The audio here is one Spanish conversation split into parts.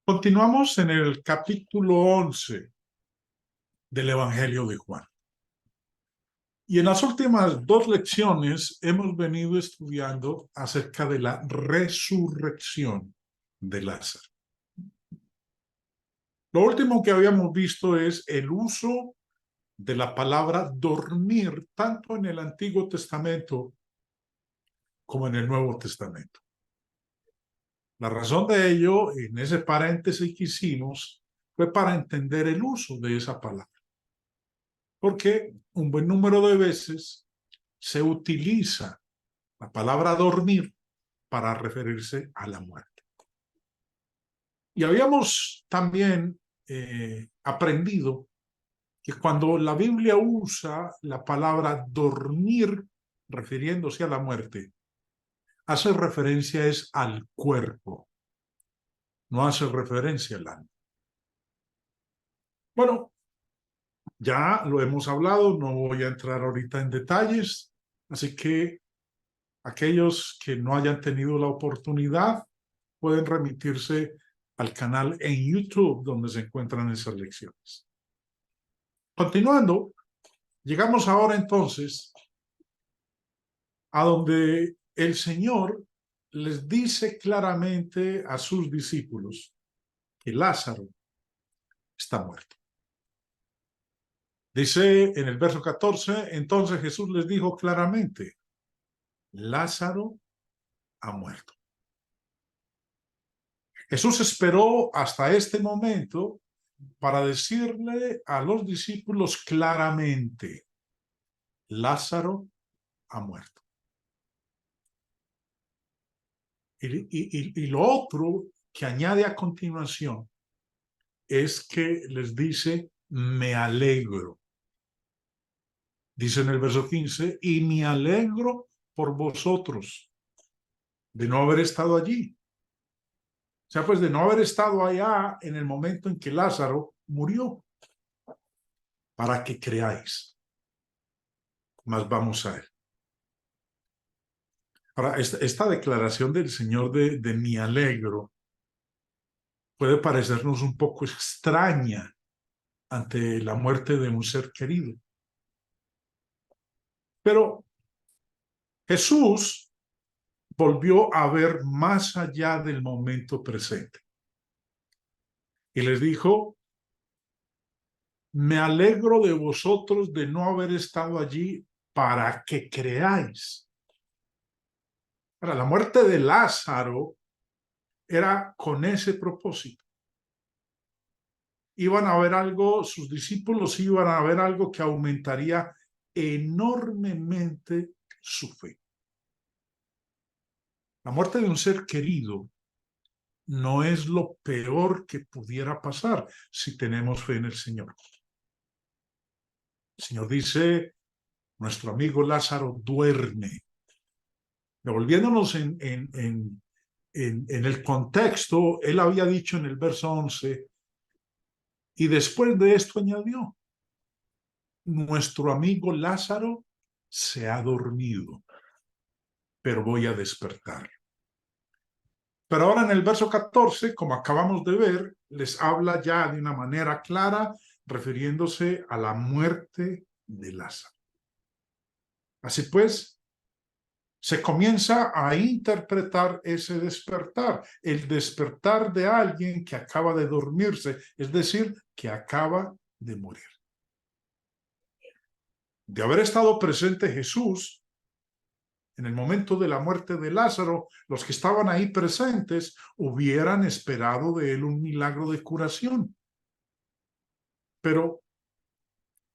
Continuamos en el capítulo 11 del Evangelio de Juan. Y en las últimas dos lecciones hemos venido estudiando acerca de la resurrección de Lázaro. Lo último que habíamos visto es el uso de la palabra dormir, tanto en el Antiguo Testamento como en el Nuevo Testamento. La razón de ello, en ese paréntesis que hicimos, fue para entender el uso de esa palabra. Porque un buen número de veces se utiliza la palabra dormir para referirse a la muerte. Y habíamos también aprendido que cuando la Biblia usa la palabra dormir refiriéndose a la muerte, hace referencia al cuerpo, no hace referencia al alma. Bueno, ya lo hemos hablado, no voy a entrar ahorita en detalles, así que aquellos que no hayan tenido la oportunidad pueden remitirse al canal en YouTube donde se encuentran esas lecciones. Continuando, llegamos ahora entonces a donde el Señor les dice claramente a sus discípulos que Lázaro está muerto. Dice en el verso 14, entonces Jesús les dijo claramente, Lázaro ha muerto. Jesús esperó hasta este momento para decirle a los discípulos claramente, Lázaro ha muerto. Y lo otro que añade a continuación es que les dice, me alegro. Dice en el verso 15, y me alegro por vosotros de no haber estado allí. O sea, pues de no haber estado allá en el momento en que Lázaro murió, para que creáis. Mas vamos a él. Ahora, esta declaración del Señor de mi alegro puede parecernos un poco extraña ante la muerte de un ser querido. Pero Jesús volvió a ver más allá del momento presente. Y les dijo, me alegro de vosotros de no haber estado allí para que creáis. Ahora, la muerte de Lázaro era con ese propósito. Iban a ver algo, sus discípulos iban a ver algo que aumentaría enormemente su fe. La muerte de un ser querido no es lo peor que pudiera pasar si tenemos fe en el Señor. El Señor dice, nuestro amigo Lázaro duerme. Devolviéndonos en el contexto, él había dicho en el verso 11, y después de esto añadió, nuestro amigo Lázaro se ha dormido, pero voy a despertar. Pero ahora en el verso 14, como acabamos de ver, les habla ya de una manera clara, refiriéndose a la muerte de Lázaro. Así pues, se comienza a interpretar ese despertar, el despertar de alguien que acaba de dormirse, es decir, que acaba de morir. De haber estado presente Jesús en el momento de la muerte de Lázaro, los que estaban ahí presentes hubieran esperado de él un milagro de curación. Pero,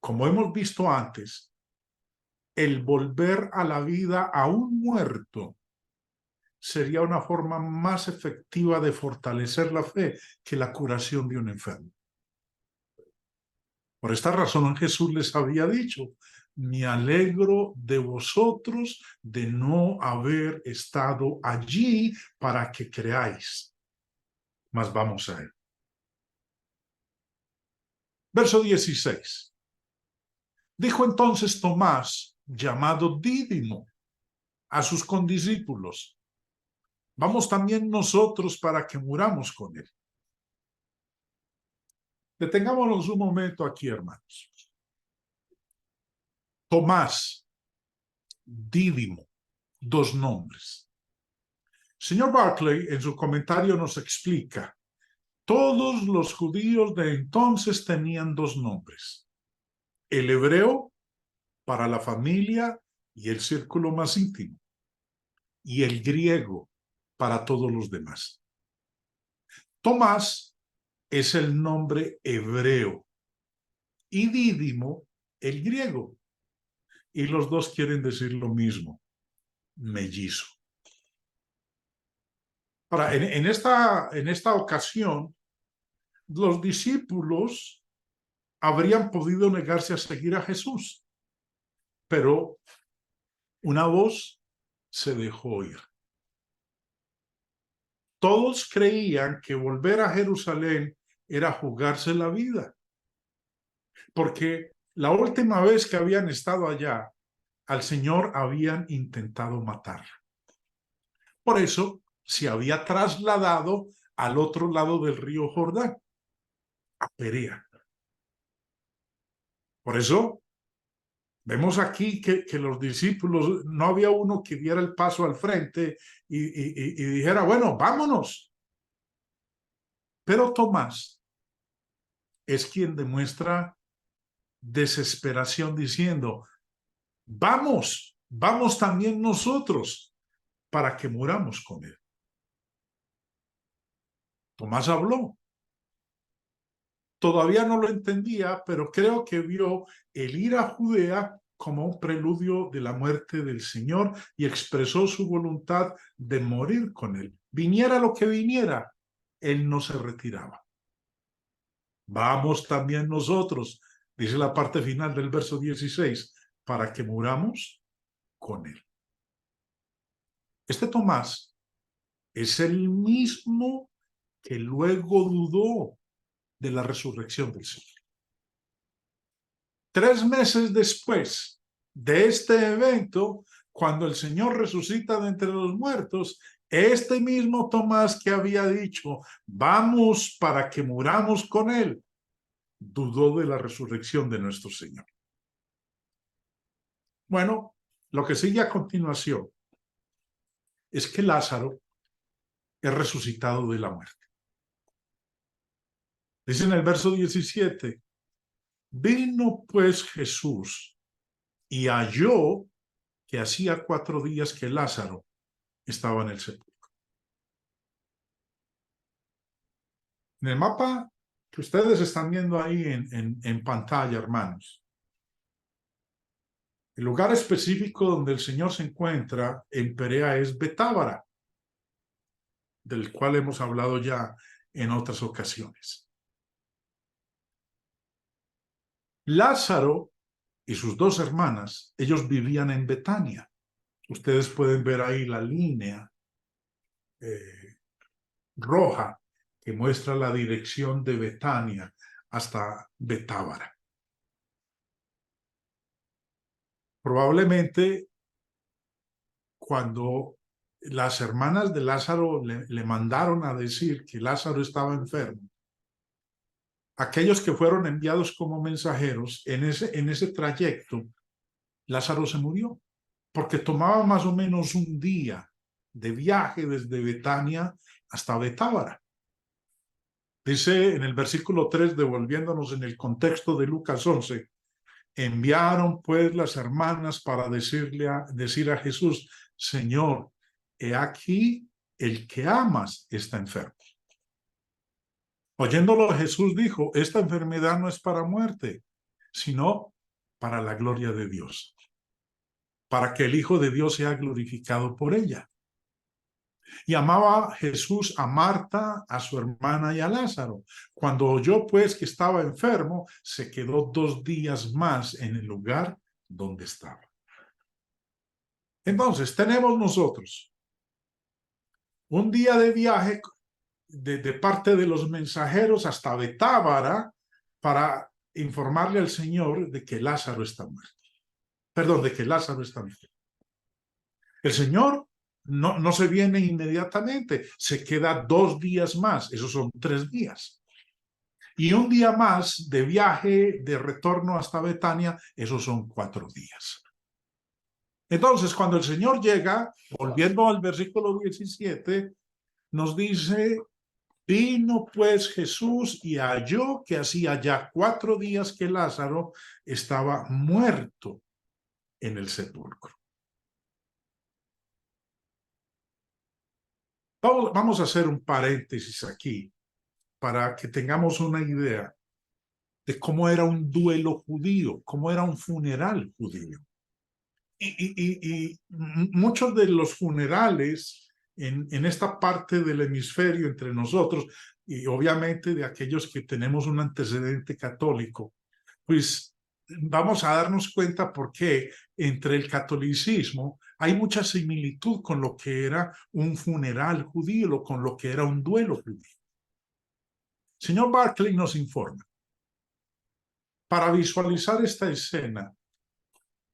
como hemos visto antes, el volver a la vida a un muerto sería una forma más efectiva de fortalecer la fe que la curación de un enfermo. Por esta razón Jesús les había dicho, me alegro de vosotros de no haber estado allí para que creáis. Mas vamos a él. Verso 16. Dijo entonces Tomás, llamado Dídimo, a sus condiscípulos, vamos también nosotros para que muramos con él. Detengámonos un momento aquí, hermanos. Tomás, Dídimo, dos nombres. Señor Barclay, en su comentario, nos explica: todos los judíos de entonces tenían dos nombres. El hebreo para la familia y el círculo más íntimo, y el griego para todos los demás. Tomás es el nombre hebreo y Dídimo el griego. Y los dos quieren decir lo mismo: mellizo. Ahora, en esta ocasión, los discípulos habrían podido negarse a seguir a Jesús, pero una voz se dejó oír. Todos creían que volver a Jerusalén era jugarse la vida, porque la última vez que habían estado allá, al Señor habían intentado matar. Por eso se había trasladado al otro lado del río Jordán, a Perea. Por eso vemos aquí que los discípulos, no había uno que diera el paso al frente y dijera, bueno, vámonos. Pero Tomás es quien demuestra desesperación diciendo, vamos también nosotros para que muramos con él. Tomás habló. Todavía no lo entendía, pero creo que vio el ir a Judea como un preludio de la muerte del Señor y expresó su voluntad de morir con él. Viniera lo que viniera, él no se retiraba. Vamos también nosotros, dice la parte final del verso 16, para que muramos con él. Este Tomás es el mismo que luego dudó de la resurrección del Señor. 3 meses después de este evento, cuando el Señor resucita de entre los muertos, este mismo Tomás que había dicho, vamos para que muramos con él, dudó de la resurrección de nuestro Señor. Bueno, lo que sigue a continuación es que Lázaro es resucitado de la muerte. Dice en el verso 17, vino pues Jesús y halló que hacía 4 días que Lázaro estaba en el sepulcro. En el mapa que ustedes están viendo ahí en pantalla, hermanos, el lugar específico donde el Señor se encuentra en Perea es Betábara, del cual hemos hablado ya en otras ocasiones. Lázaro y sus 2 hermanas, ellos vivían en Betania. Ustedes pueden ver ahí la línea roja que muestra la dirección de Betania hasta Betábara. Probablemente cuando las hermanas de Lázaro le mandaron a decir que Lázaro estaba enfermo, aquellos que fueron enviados como mensajeros, en ese trayecto, Lázaro se murió, porque tomaba más o menos un día de viaje desde Betania hasta Betábara. Dice en el versículo 3, devolviéndonos en el contexto de Lucas 11, enviaron pues las hermanas para decir a Jesús, Señor, he aquí el que amas está enfermo. Oyéndolo Jesús dijo, esta enfermedad no es para muerte, sino para la gloria de Dios, para que el Hijo de Dios sea glorificado por ella. Y amaba Jesús a Marta, a su hermana y a Lázaro. Cuando oyó pues que estaba enfermo, se quedó 2 días más en el lugar donde estaba. Entonces, tenemos nosotros un día de viaje de parte de los mensajeros hasta Betábara para informarle al Señor de que Lázaro está muerto. Perdón, de que Lázaro está muerto. El Señor no se viene inmediatamente, se queda 2 días más, esos son 3 días. Y un día más de viaje, de retorno hasta Betania, esos son 4 días. Entonces, cuando el Señor llega, volviendo al versículo 17, nos dice, vino pues Jesús y halló que hacía ya 4 días que Lázaro estaba muerto en el sepulcro. Vamos a hacer un paréntesis aquí para que tengamos una idea de cómo era un duelo judío, cómo era un funeral judío. Y muchos de los funerales en esta parte del hemisferio entre nosotros, y obviamente de aquellos que tenemos un antecedente católico, pues vamos a darnos cuenta por qué entre el catolicismo hay mucha similitud con lo que era un funeral judío, con lo que era un duelo judío. Señor Barclay nos informa, para visualizar esta escena,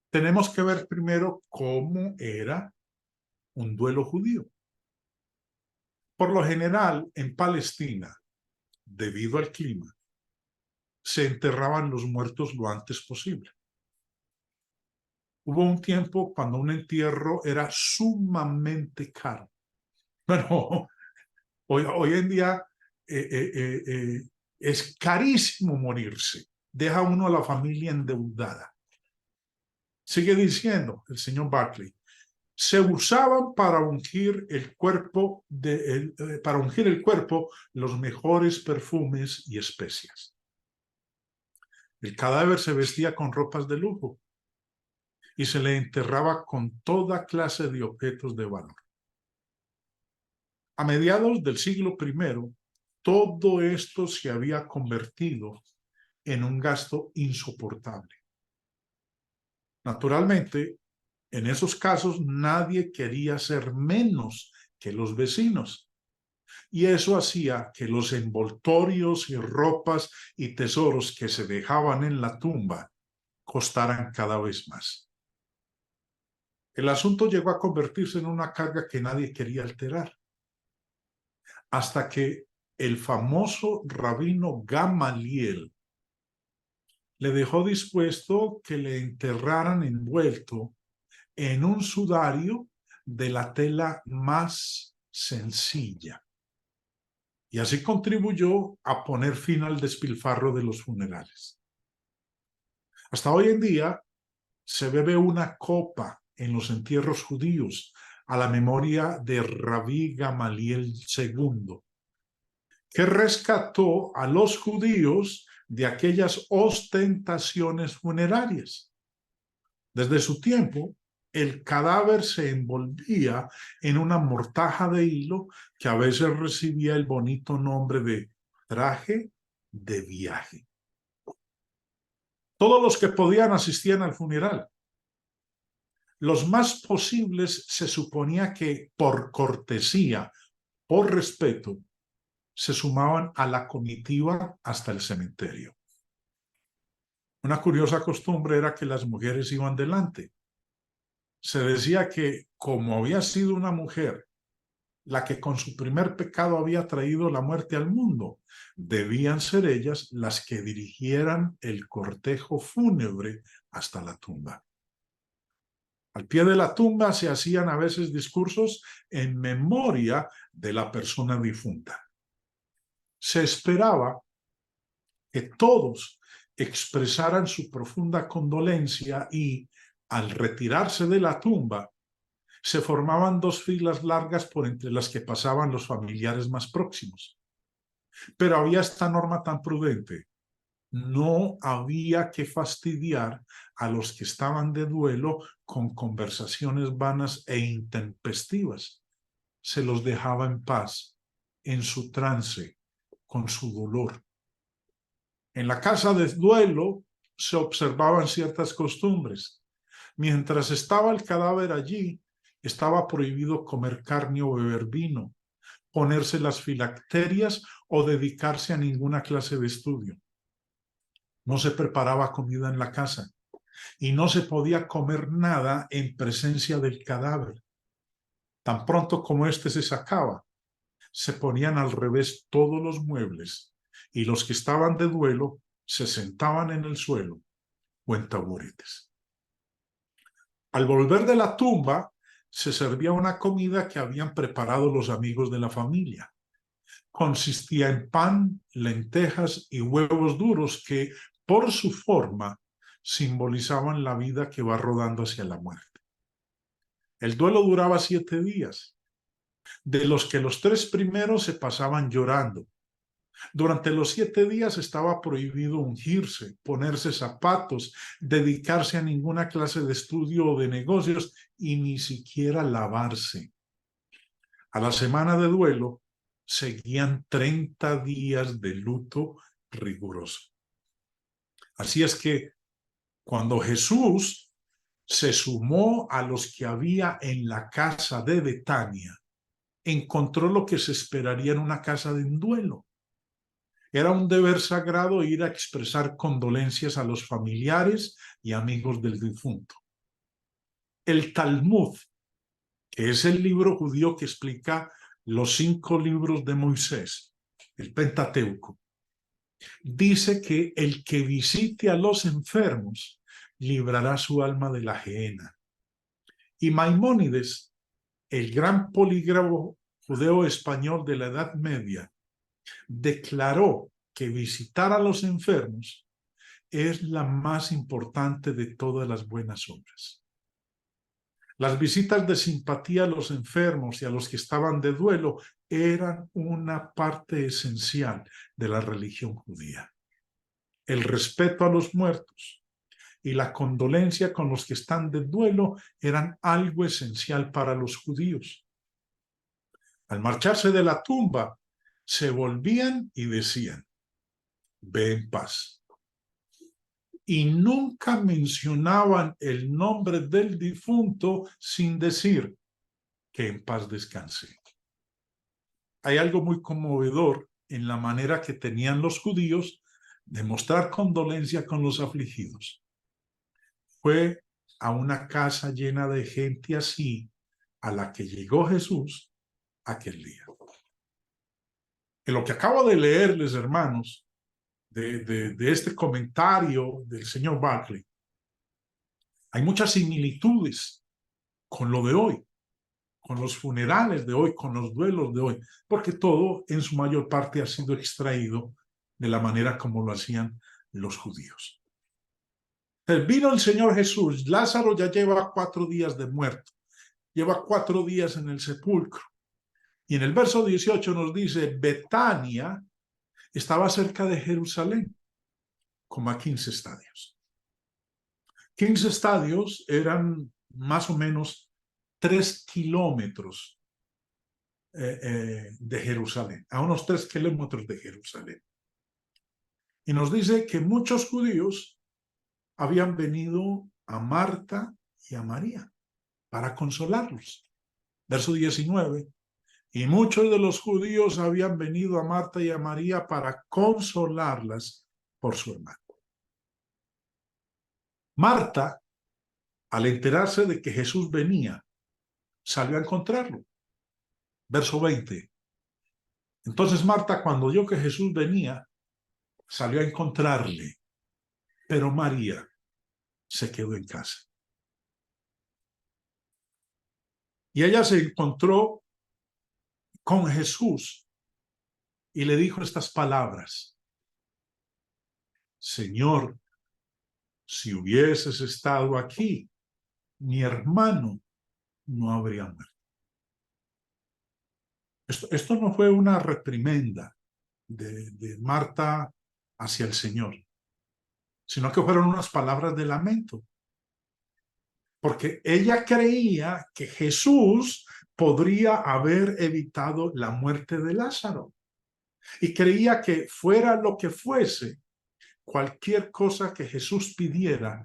tenemos que ver primero cómo era un duelo judío. Por lo general, en Palestina, debido al clima, se enterraban los muertos lo antes posible. Hubo un tiempo cuando un entierro era sumamente caro. Bueno, hoy en día es carísimo morirse. Deja uno a la familia endeudada. Sigue diciendo el señor Barclay, se usaban para ungir el cuerpo los mejores perfumes y especias. El cadáver se vestía con ropas de lujo y se le enterraba con toda clase de objetos de valor. A mediados del siglo I, todo esto se había convertido en un gasto insoportable. Naturalmente, en esos casos nadie quería ser menos que los vecinos. Y eso hacía que los envoltorios y ropas y tesoros que se dejaban en la tumba costaran cada vez más. El asunto llegó a convertirse en una carga que nadie quería alterar, hasta que el famoso rabino Gamaliel le dejó dispuesto que le enterraran envuelto en un sudario de la tela más sencilla. Y así contribuyó a poner fin al despilfarro de los funerales. Hasta hoy en día se bebe una copa en los entierros judíos a la memoria de Rabí Gamaliel II, que rescató a los judíos de aquellas ostentaciones funerarias. Desde su tiempo, el cadáver se envolvía en una mortaja de hilo que a veces recibía el bonito nombre de traje de viaje. Todos los que podían asistían al funeral. Los más posibles se suponía que por cortesía, por respeto, se sumaban a la comitiva hasta el cementerio. Una curiosa costumbre era que las mujeres iban delante. Se decía que como había sido una mujer la que con su primer pecado había traído la muerte al mundo, debían ser ellas las que dirigieran el cortejo fúnebre hasta la tumba. Al pie de la tumba se hacían a veces discursos en memoria de la persona difunta. Se esperaba que todos expresaran su profunda condolencia y, al retirarse de la tumba, se formaban 2 filas largas por entre las que pasaban los familiares más próximos. Pero había esta norma tan prudente: no había que fastidiar a los que estaban de duelo con conversaciones vanas e intempestivas. Se los dejaba en paz, en su trance, con su dolor. En la casa de duelo se observaban ciertas costumbres. Mientras estaba el cadáver allí, estaba prohibido comer carne o beber vino, ponerse las filacterias o dedicarse a ninguna clase de estudio. No se preparaba comida en la casa y no se podía comer nada en presencia del cadáver. Tan pronto como éste se sacaba, se ponían al revés todos los muebles y los que estaban de duelo se sentaban en el suelo o en taburetes. Al volver de la tumba, se servía una comida que habían preparado los amigos de la familia. Consistía en pan, lentejas y huevos duros que, por su forma, simbolizaban la vida que va rodando hacia la muerte. El duelo duraba 7 días, de los que los 3 primeros se pasaban llorando. Durante los 7 días estaba prohibido ungirse, ponerse zapatos, dedicarse a ninguna clase de estudio o de negocios y ni siquiera lavarse. A la semana de duelo seguían 30 días de luto riguroso. Así es que cuando Jesús se sumó a los que había en la casa de Betania, encontró lo que se esperaría en una casa de duelo. Era un deber sagrado ir a expresar condolencias a los familiares y amigos del difunto. El Talmud, que es el libro judío que explica los 5 libros de Moisés, el Pentateuco, dice que el que visite a los enfermos librará su alma de la gehenna. Y Maimónides, el gran polígrafo judeo-español de la Edad Media, declaró que visitar a los enfermos es la más importante de todas las buenas obras. Las visitas de simpatía a los enfermos y a los que estaban de duelo eran una parte esencial de la religión judía. El respeto a los muertos y la condolencia con los que están de duelo eran algo esencial para los judíos. Al marcharse de la tumba, se volvían y decían: ve en paz. Y nunca mencionaban el nombre del difunto sin decir que en paz descanse. Hay algo muy conmovedor en la manera que tenían los judíos de mostrar condolencia con los afligidos. Fue a una casa llena de gente así a la que llegó Jesús aquel día. En lo que acabo de leerles, hermanos, de este comentario del señor Barclay, hay muchas similitudes con lo de hoy, con los funerales de hoy, con los duelos de hoy, porque todo en su mayor parte ha sido extraído de la manera como lo hacían los judíos. Vino el Señor Jesús, Lázaro ya lleva 4 días de muerto, lleva 4 días en el sepulcro. Y en el verso 18 nos dice: Betania estaba cerca de Jerusalén, como a 15 estadios. 15 estadios eran más o menos 3 kilómetros de Jerusalén, a unos 3 kilómetros de Jerusalén. Y nos dice que muchos judíos habían venido a Marta y a María para consolarlos. Verso 19. Y muchos de los judíos habían venido a Marta y a María para consolarlas por su hermano. Marta, al enterarse de que Jesús venía, salió a encontrarlo. Verso 20. Entonces Marta, cuando oyó que Jesús venía, salió a encontrarle, pero María se quedó en casa. Y ella se encontró con Jesús y le dijo estas palabras: Señor, si hubieses estado aquí, mi hermano no habría muerto. Esto no fue una reprimenda de Marta hacia el Señor, sino que fueron unas palabras de lamento. Porque ella creía que Jesús podría haber evitado la muerte de Lázaro. Y creía que fuera lo que fuese, cualquier cosa que Jesús pidiera,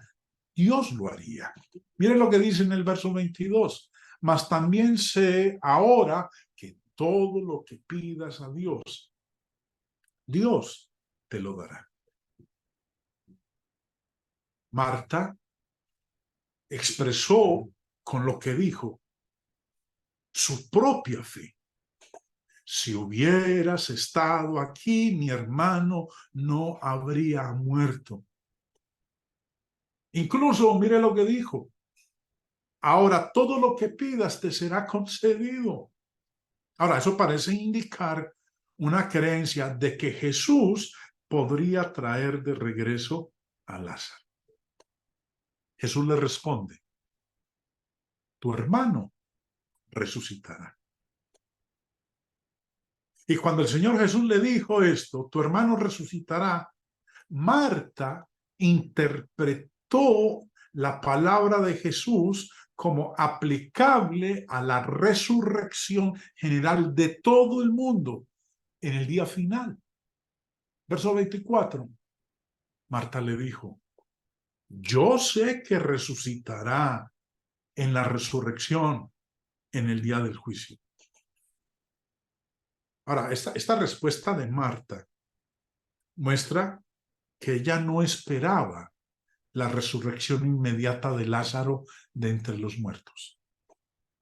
Dios lo haría. Miren lo que dice en el verso 22. Mas también sé ahora que todo lo que pidas a Dios, Dios te lo dará. Marta expresó con lo que dijo su propia fe. si hubieras estado aquí, mi hermano no habría muerto. Incluso, mire lo que dijo. Ahora, todo lo que pidas te será concedido. Ahora, eso parece indicar una creencia de que Jesús podría traer de regreso a Lázaro. Jesús le responde, tu hermano resucitará. Y cuando el Señor Jesús le dijo esto, tu hermano resucitará, Marta interpretó la palabra de Jesús como aplicable a la resurrección general de todo el mundo en el día final. Verso 24. Marta le dijo, yo sé que resucitará en la resurrección en el día del juicio. Ahora, esta respuesta de Marta muestra que ella no esperaba la resurrección inmediata de Lázaro de entre los muertos,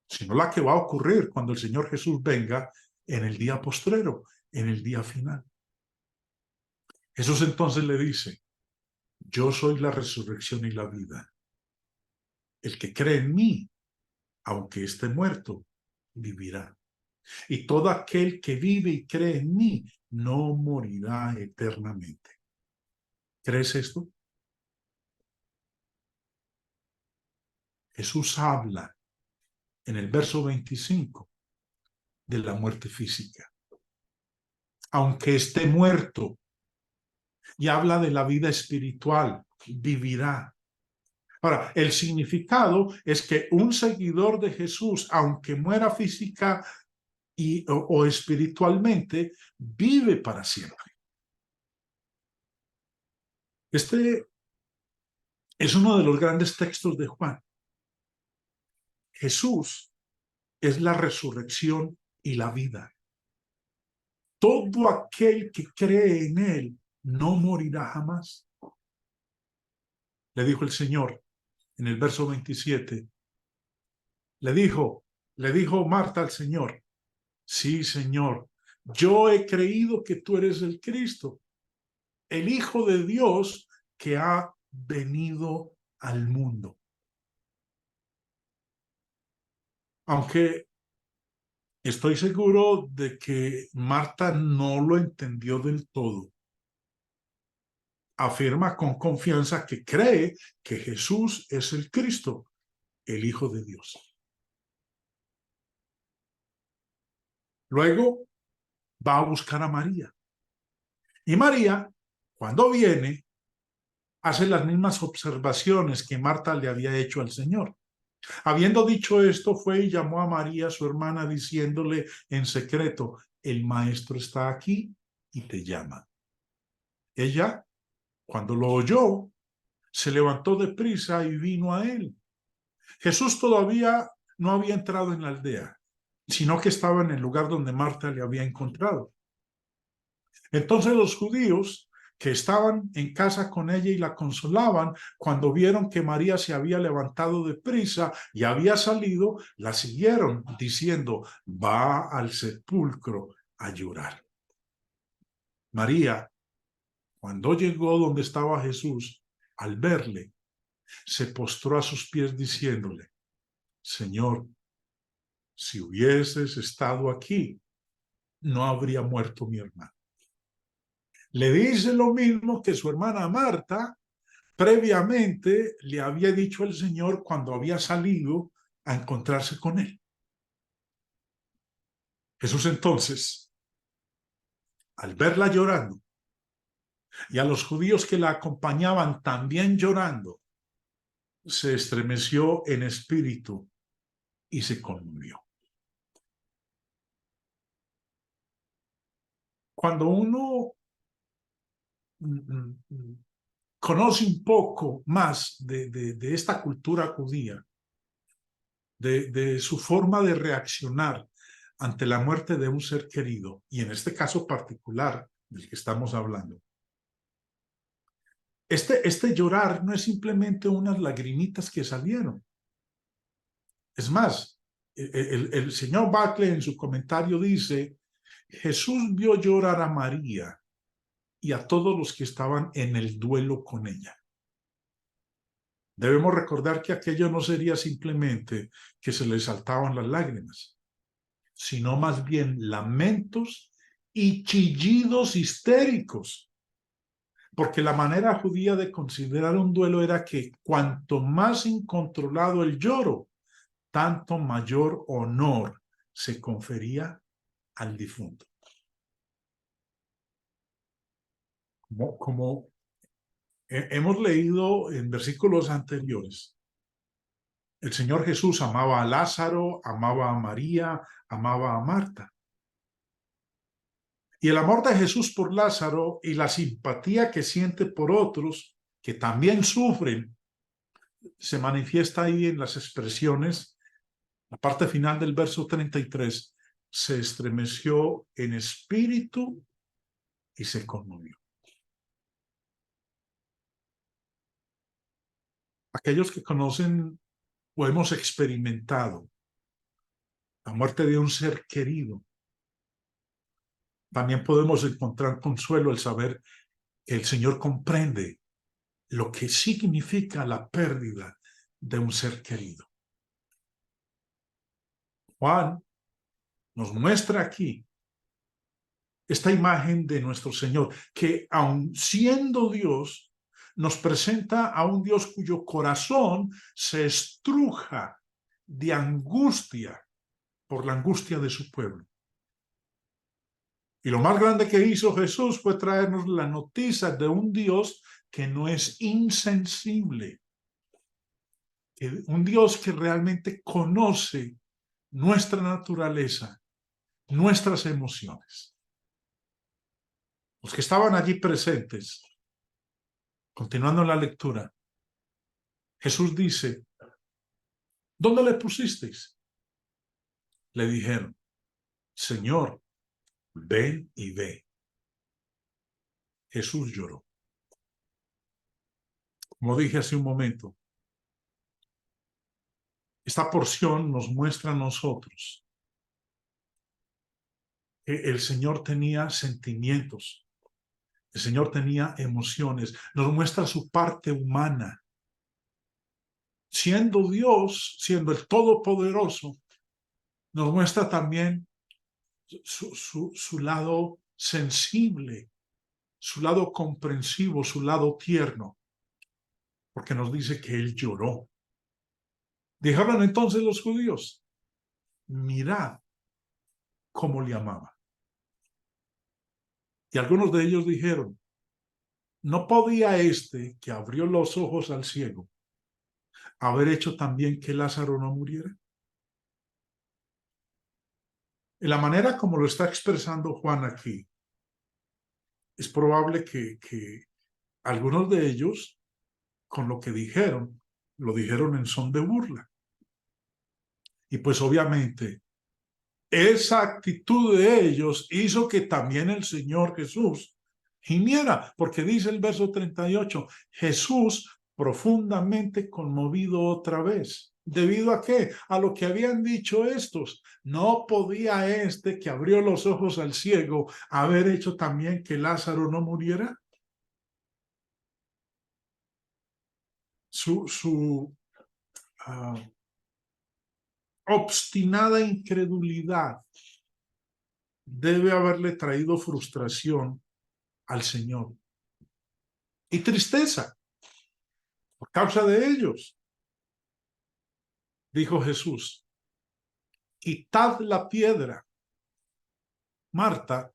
sino la que va a ocurrir cuando el Señor Jesús venga en el día postrero, en el día final. Jesús entonces le dice, yo soy la resurrección y la vida. El que cree en mí, aunque esté muerto, vivirá. Y todo aquel que vive y cree en mí, no morirá eternamente. ¿Crees esto? Jesús habla en el verso 25 de la muerte física. Aunque esté muerto, y habla de la vida espiritual, vivirá. Ahora, el significado es que un seguidor de Jesús, aunque muera física o espiritualmente, vive para siempre. Este es uno de los grandes textos de Juan. Jesús es la resurrección y la vida. Todo aquel que cree en él no morirá jamás. Le dijo el Señor en el verso 27. Le dijo Marta al Señor, sí, Señor, yo he creído que tú eres el Cristo, el Hijo de Dios que ha venido al mundo. Aunque estoy seguro de que Marta no lo entendió del todo. Afirma con confianza que cree que Jesús es el Cristo, el Hijo de Dios. Luego va a buscar a María. Y María, cuando viene, hace las mismas observaciones que Marta le había hecho al Señor. Habiendo dicho esto, fue y llamó a María, su hermana, diciéndole en secreto, el maestro está aquí y te llama. Ella, cuando lo oyó, se levantó deprisa y vino a él. Jesús todavía no había entrado en la aldea, sino que estaba en el lugar donde Marta le había encontrado. Entonces los judíos que estaban en casa con ella y la consolaban, cuando vieron que María se había levantado deprisa y había salido, la siguieron diciendo, va al sepulcro a llorar. María, cuando llegó donde estaba Jesús, al verle, se postró a sus pies diciéndole, Señor, si hubieses estado aquí, no habría muerto mi hermano. Le dice lo mismo que su hermana Marta previamente le había dicho el Señor cuando había salido a encontrarse con él. Jesús entonces, al verla llorando y a los judíos que la acompañaban también llorando, se estremeció en espíritu y se conmovió. Cuando uno conoce un poco más de esta cultura judía, de su forma de reaccionar ante la muerte de un ser querido, y en este caso particular del que estamos hablando, este llorar no es simplemente unas lagrimitas que salieron. Es más, el señor Buckley en su comentario dice Jesús vio llorar a María y a todos los que estaban en el duelo con ella. Debemos recordar que aquello no sería simplemente que se les saltaban las lágrimas, sino más bien lamentos y chillidos histéricos. Porque la manera judía de considerar un duelo era que cuanto más incontrolado el lloro, tanto mayor honor se confería al difunto. Como hemos leído en versículos anteriores, el Señor Jesús amaba a Lázaro, amaba a María, amaba a Marta. Y el amor de Jesús por Lázaro y la simpatía que siente por otros que también sufren se manifiesta ahí en las expresiones. La parte final del verso 33, se estremeció en espíritu y se conmovió. Aquellos que conocen o hemos experimentado la muerte de un ser querido, también podemos encontrar consuelo al saber que el Señor comprende lo que significa la pérdida de un ser querido. Juan nos muestra aquí esta imagen de nuestro Señor, que aun siendo Dios, nos presenta a un Dios cuyo corazón se estruja de angustia por la angustia de su pueblo. Y lo más grande que hizo Jesús fue traernos la noticia de un Dios que no es insensible, un Dios que realmente conoce nuestra naturaleza, nuestras emociones. Los que estaban allí presentes, continuando la lectura, Jesús dice, ¿dónde le pusisteis? Le dijeron, Señor, ven y ve. Jesús lloró. Como dije hace un momento, esta porción nos muestra a nosotros que el Señor tenía sentimientos, el Señor tenía emociones, nos muestra su parte humana. Siendo Dios, siendo el Todopoderoso, nos muestra también su lado sensible, su lado comprensivo, su lado tierno, porque nos dice que Él lloró. Dijeron entonces los judíos, mirad cómo le amaba. Y algunos de ellos dijeron, ¿no podía este que abrió los ojos al ciego haber hecho también que Lázaro no muriera? En la manera como lo está expresando Juan aquí, es probable que algunos de ellos, con lo que dijeron, lo dijeron en son de burla. Y pues obviamente, esa actitud de ellos hizo que también el Señor Jesús gimiera, porque dice el verso 38, Jesús profundamente conmovido otra vez. ¿Debido a qué? A lo que habían dicho estos. ¿No podía este que abrió los ojos al ciego haber hecho también que Lázaro no muriera? Su obstinada incredulidad debe haberle traído frustración al Señor y tristeza por causa de ellos. Dijo Jesús, quitad la piedra. Marta,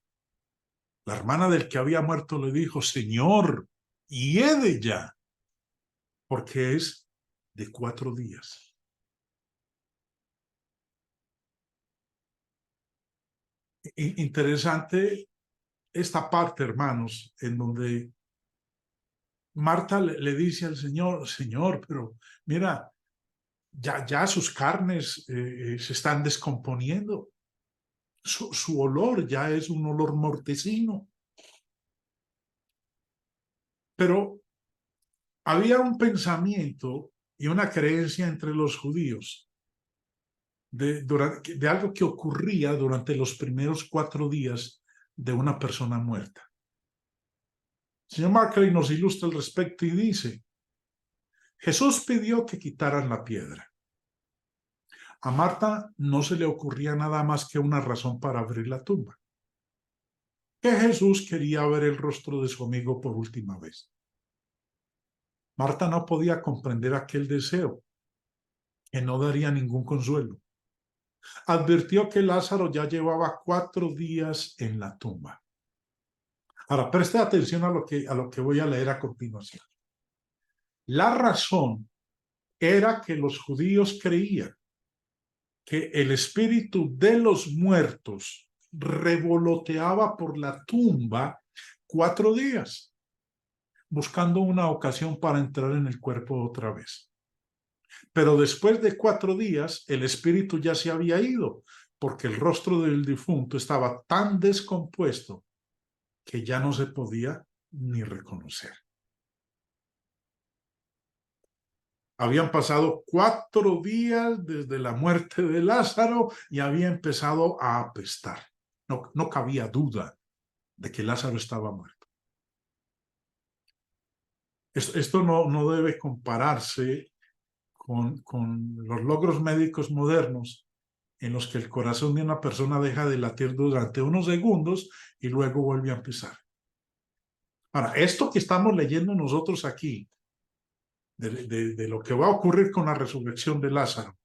la hermana del que había muerto, le dijo, Señor, hiede ya, porque es de 4 días. Interesante esta parte, hermanos, en donde Marta le dice al Señor, Señor, pero mira, ya sus carnes se están descomponiendo. Su olor ya es un olor mortecino. Pero había un pensamiento y una creencia entre los judíos de algo que ocurría durante los primeros 4 días de una persona muerta. El señor Markley nos ilustra al respecto y dice: Jesús pidió que quitaran la piedra. A Marta no se le ocurría nada más que una razón para abrir la tumba: que Jesús quería ver el rostro de su amigo por última vez. Marta no podía comprender aquel deseo, que no daría ningún consuelo. Advirtió que Lázaro ya llevaba 4 días en la tumba. Ahora, preste atención a lo que voy a leer a continuación. La razón era que los judíos creían que el espíritu de los muertos revoloteaba por la tumba 4 días, buscando una ocasión para entrar en el cuerpo otra vez. Pero después de 4 días, el espíritu ya se había ido, porque el rostro del difunto estaba tan descompuesto que ya no se podía ni reconocer. Habían pasado 4 días desde la muerte de Lázaro y había empezado a apestar. No cabía duda de que Lázaro estaba muerto. Esto no debe compararse con los logros médicos modernos, en los que el corazón de una persona deja de latir durante unos segundos y luego vuelve a empezar. Ahora, esto que estamos leyendo nosotros aquí, de lo que va a ocurrir con la resurrección de Lázaro,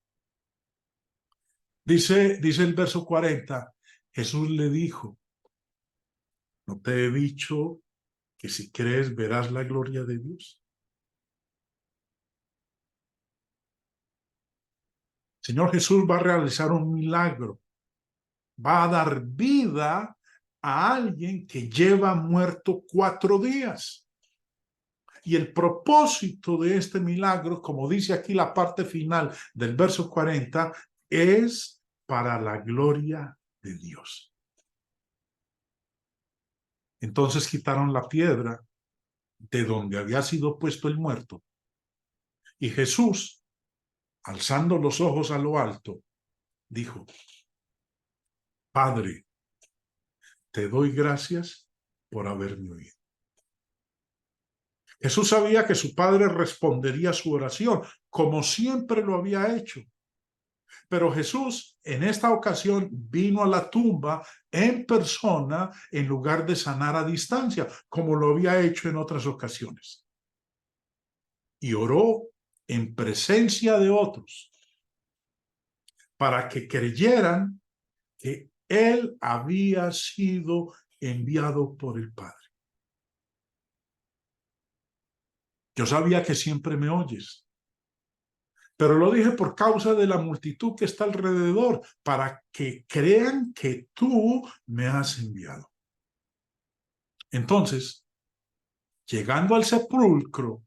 dice el verso 40, Jesús le dijo: ¿no te he dicho que si crees verás la gloria de Dios? Señor Jesús va a realizar un milagro, va a dar vida a alguien que lleva muerto 4 días. Y el propósito de este milagro, como dice aquí la parte final del verso 40, es para la gloria de Dios. Entonces quitaron la piedra de donde había sido puesto el muerto. Y Jesús, alzando los ojos a lo alto, dijo: Padre, te doy gracias por haberme oído. Jesús sabía que su Padre respondería a su oración, como siempre lo había hecho. Pero Jesús en esta ocasión vino a la tumba en persona en lugar de sanar a distancia, como lo había hecho en otras ocasiones. Y oró en presencia de otros para que creyeran que Él había sido enviado por el Padre. Yo sabía que siempre me oyes, pero lo dije por causa de la multitud que está alrededor, para que crean que tú me has enviado. Entonces, llegando al sepulcro,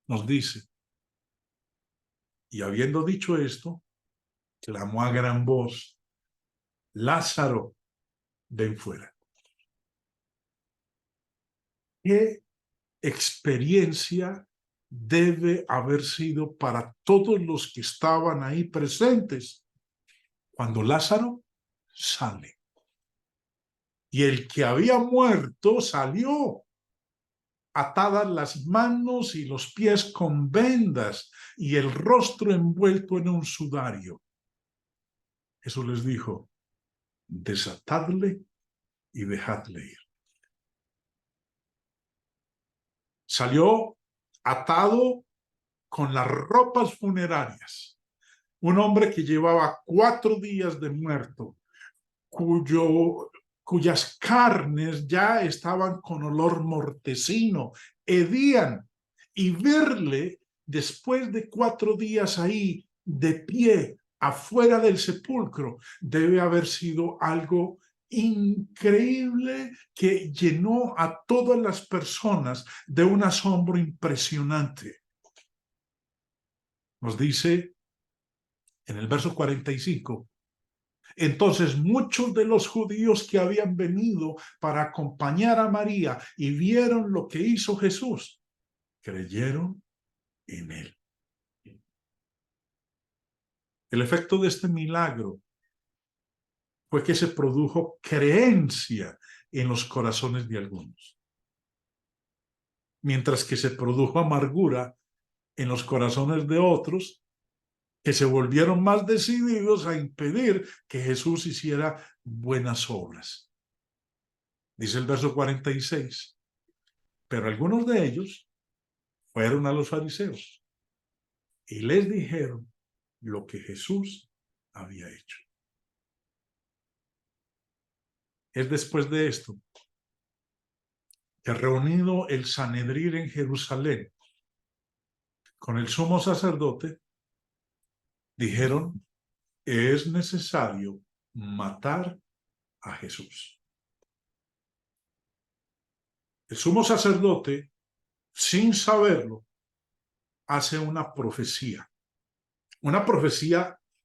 nos dice: y habiendo dicho esto, clamó a gran voz: Lázaro, ven fuera. ¿Qué experiencia debe haber sido para todos los que estaban ahí presentes cuando Lázaro sale? Y el que había muerto salió, atadas las manos y los pies con vendas y el rostro envuelto en un sudario. Jesús les dijo: desatadle y dejadle ir. Salió atado con las ropas funerarias. Un hombre que llevaba 4 días de muerto, cuyas carnes ya estaban con olor mortecino, hedían, y verle después de 4 días ahí de pie afuera del sepulcro debe haber sido algo increíble que llenó a todas las personas de un asombro impresionante. Nos dice en el verso 45: entonces muchos de los judíos que habían venido para acompañar a María y vieron lo que hizo, creyeron en él. El efecto de este milagro fue que se produjo creencia en los corazones de algunos, mientras que se produjo amargura en los corazones de otros que se volvieron más decididos a impedir que Jesús hiciera buenas obras. Dice el verso 46, pero algunos de ellos fueron a los fariseos y les dijeron lo que Jesús había hecho. Es después de esto que, reunido el Sanedrín en Jerusalén con el sumo sacerdote, dijeron: es necesario matar a Jesús. El sumo sacerdote, sin saberlo, hace una profecía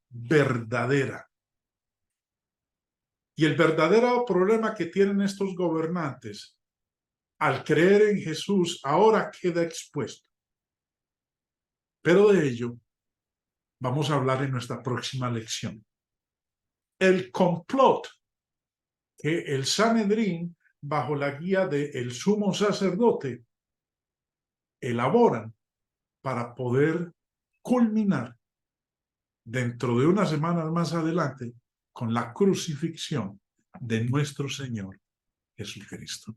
verdadera. Y el verdadero problema que tienen estos gobernantes al creer en Jesús ahora queda expuesto. Pero de ello vamos a hablar en nuestra próxima lección. El complot que el Sanedrín, bajo la guía del sumo sacerdote, elaboran para poder culminar dentro de unas semanas más adelante con la crucifixión de nuestro Señor Jesucristo.